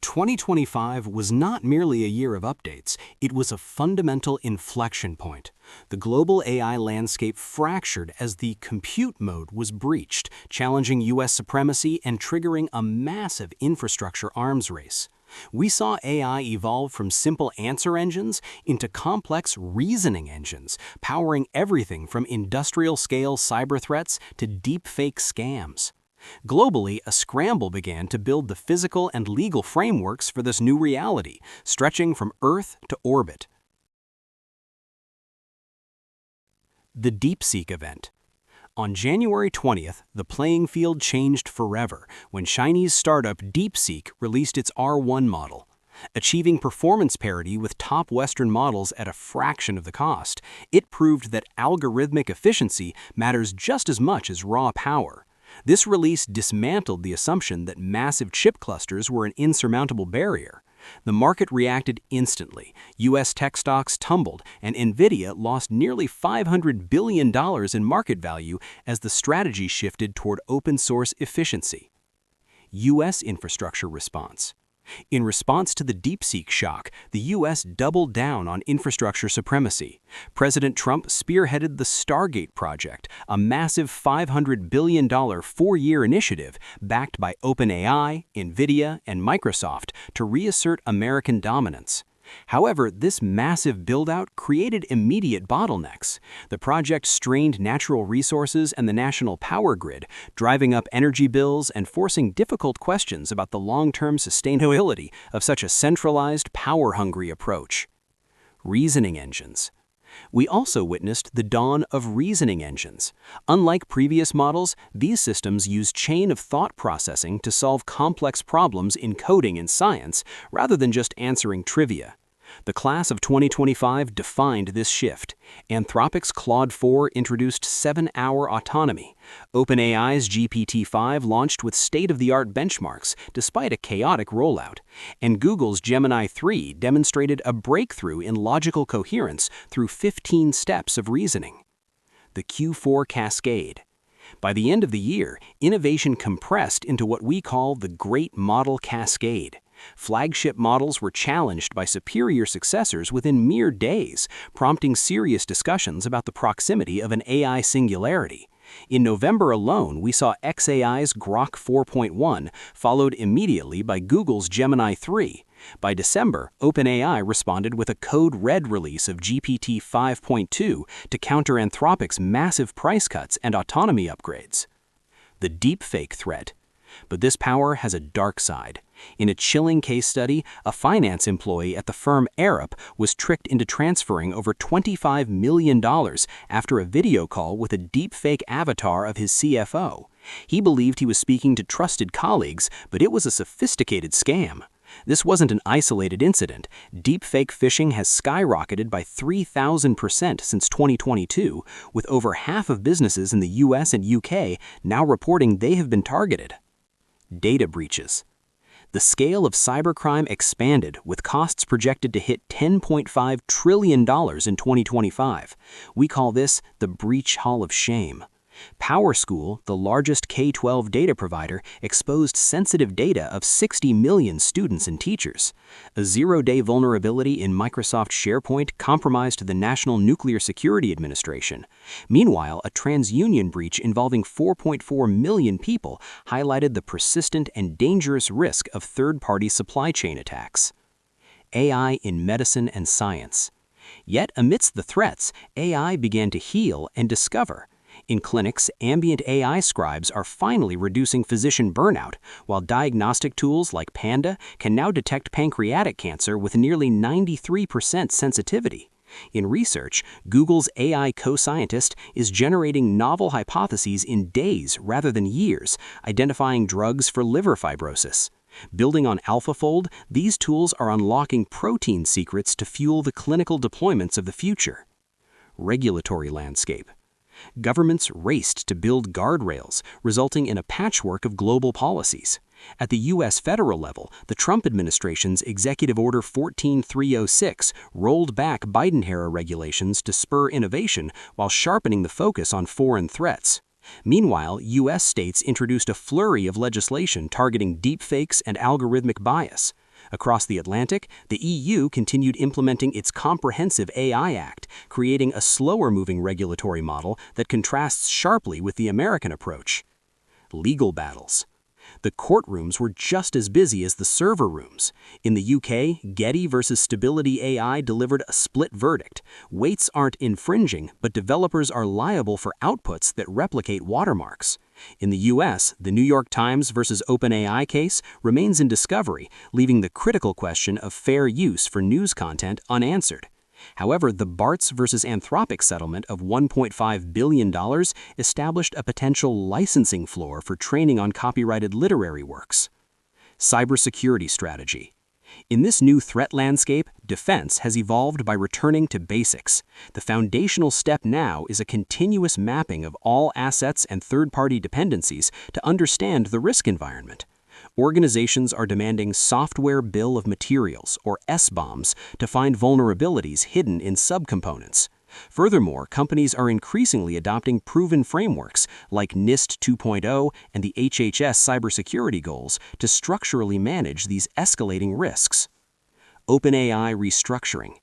2025 was not merely a year of updates, it was a fundamental inflection point. The global AI landscape fractured as the compute mode was breached, challenging U.S. supremacy and triggering a massive infrastructure arms race. We saw AI evolve from simple answer engines into complex reasoning engines, powering everything from industrial-scale cyber threats to deepfake scams. Globally, a scramble began to build the physical and legal frameworks for this new reality, stretching from Earth to orbit. The DeepSeek event. On January 20th, the playing field changed forever when Chinese startup DeepSeek released its R1 model. Achieving performance parity with top Western models at a fraction of the cost, it proved that algorithmic efficiency matters just as much as raw power. This release dismantled the assumption that massive chip clusters were an insurmountable barrier. The market reacted instantly. U.S. tech stocks tumbled, and Nvidia lost nearly $500 billion in market value as the strategy shifted toward open-source efficiency. U.S. infrastructure response. In response to the DeepSeek shock, the U.S. doubled down on infrastructure supremacy. President Trump spearheaded the Stargate Project, a massive $500 billion four-year initiative backed by OpenAI, Nvidia, and Microsoft to reassert American dominance. However, this massive build-out created immediate bottlenecks. The project strained natural resources and the national power grid, driving up energy bills and forcing difficult questions about the long-term sustainability of such a centralized, power-hungry approach. Reasoning engines. We also witnessed the dawn of reasoning engines. Unlike previous models, these systems use chain-of-thought processing to solve complex problems in coding and science, rather than just answering trivia. The class of 2025 defined this shift. Anthropic's Claude 4 introduced 7-hour autonomy. OpenAI's GPT-5 launched with state-of-the-art benchmarks, despite a chaotic rollout. And Google's Gemini 3 demonstrated a breakthrough in logical coherence through 15 steps of reasoning. The Q4 Cascade. By the end of the year, innovation compressed into what we call the Great Model Cascade. Flagship models were challenged by superior successors within mere days, prompting serious discussions about the proximity of an AI singularity. In November alone, we saw xAI's Grok 4.1, followed immediately by Google's Gemini 3. By December, OpenAI responded with a code red release of GPT 5.2 to counter Anthropic's massive price cuts and autonomy upgrades. The deepfake threat. But this power has a dark side. In a chilling case study, a finance employee at the firm Arup was tricked into transferring over $25 million after a video call with a deepfake avatar of his CFO. He believed he was speaking to trusted colleagues, but it was a sophisticated scam. This wasn't an isolated incident. Deepfake phishing has skyrocketed by 3,000% since 2022, with over half of businesses in the US and UK now reporting they have been targeted. Data breaches. The scale of cybercrime expanded, with costs projected to hit $10.5 trillion in 2025. We call this the Breach Hall of Shame. PowerSchool, the largest K-12 data provider, exposed sensitive data of 60 million students and teachers. A zero-day vulnerability in Microsoft SharePoint compromised the National Nuclear Security Administration. Meanwhile, a TransUnion breach involving 4.4 million people highlighted the persistent and dangerous risk of third-party supply chain attacks. AI in medicine and science. Yet, amidst the threats, AI began to heal and discover. In clinics, ambient AI scribes are finally reducing physician burnout, while diagnostic tools like Panda can now detect pancreatic cancer with nearly 93% sensitivity. In research, Google's AI co-scientist is generating novel hypotheses in days rather than years, identifying drugs for liver fibrosis. Building on AlphaFold, these tools are unlocking protein secrets to fuel the clinical deployments of the future. Regulatory landscape. Governments raced to build guardrails, resulting in a patchwork of global policies. At the U.S. federal level, the Trump administration's Executive Order 14306 rolled back Biden-era regulations to spur innovation while sharpening the focus on foreign threats. Meanwhile, U.S. states introduced a flurry of legislation targeting deepfakes and algorithmic bias. Across the Atlantic, the EU continued implementing its Comprehensive AI Act, creating a slower-moving regulatory model that contrasts sharply with the American approach. Legal battles. The courtrooms were just as busy as the server rooms. In the UK, Getty versus Stability AI delivered a split verdict. Weights aren't infringing, but developers are liable for outputs that replicate watermarks. In the US, the New York Times versus OpenAI case remains in discovery, leaving the critical question of fair use for news content unanswered. However, the Bartz versus Anthropic settlement of $1.5 billion established a potential licensing floor for training on copyrighted literary works. Cybersecurity strategy. In this new threat landscape, defense has evolved by returning to basics. The foundational step now is a continuous mapping of all assets and third-party dependencies to understand the risk environment. Organizations are demanding software bill of materials, or SBOMs, to find vulnerabilities hidden in subcomponents. Furthermore, companies are increasingly adopting proven frameworks like NIST 2.0 and the HHS cybersecurity goals to structurally manage these escalating risks. OpenAI restructuring.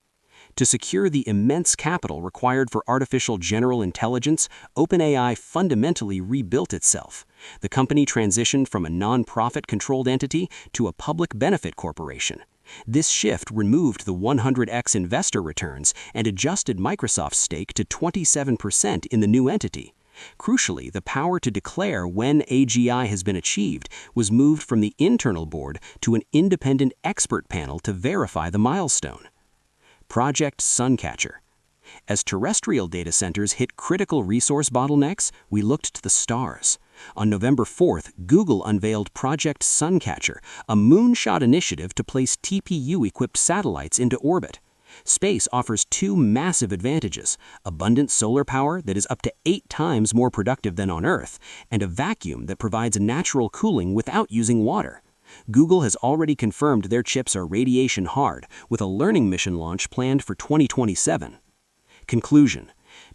To secure the immense capital required for artificial general intelligence, OpenAI fundamentally rebuilt itself. The company transitioned from a non-profit-controlled entity to a public benefit corporation. This shift removed the 100x investor returns and adjusted Microsoft's stake to 27% in the new entity. Crucially, the power to declare when AGI has been achieved was moved from the internal board to an independent expert panel to verify the milestone. Project Suncatcher. As terrestrial data centers hit critical resource bottlenecks, we looked to the stars. On November 4th, Google unveiled Project Suncatcher, a moonshot initiative to place TPU-equipped satellites into orbit. Space offers two massive advantages: abundant solar power that is up to 8 times more productive than on Earth, and a vacuum that provides natural cooling without using water. Google has already confirmed their chips are radiation hard, with a learning mission launch planned for 2027. Conclusion: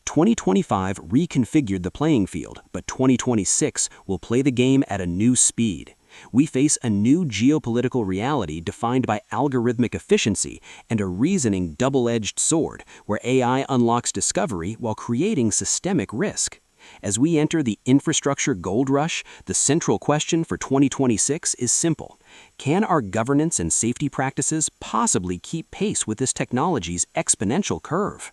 2025 reconfigured the playing field, but 2026 will play the game at a new speed. We face a new geopolitical reality defined by algorithmic efficiency and a reasoning double-edged sword, where AI unlocks discovery while creating systemic risk. As we enter the infrastructure gold rush, the central question for 2026 is simple: can our governance and safety practices possibly keep pace with this technology's exponential curve?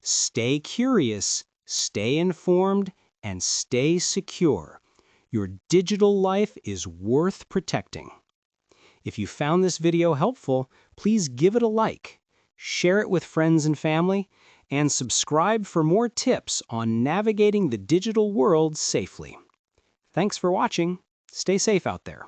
Stay curious, stay informed, and stay secure. Your digital life is worth protecting. If you found this video helpful, please give it a like, share it with friends and family, and subscribe for more tips on navigating the digital world safely. Thanks for watching. Stay safe out there.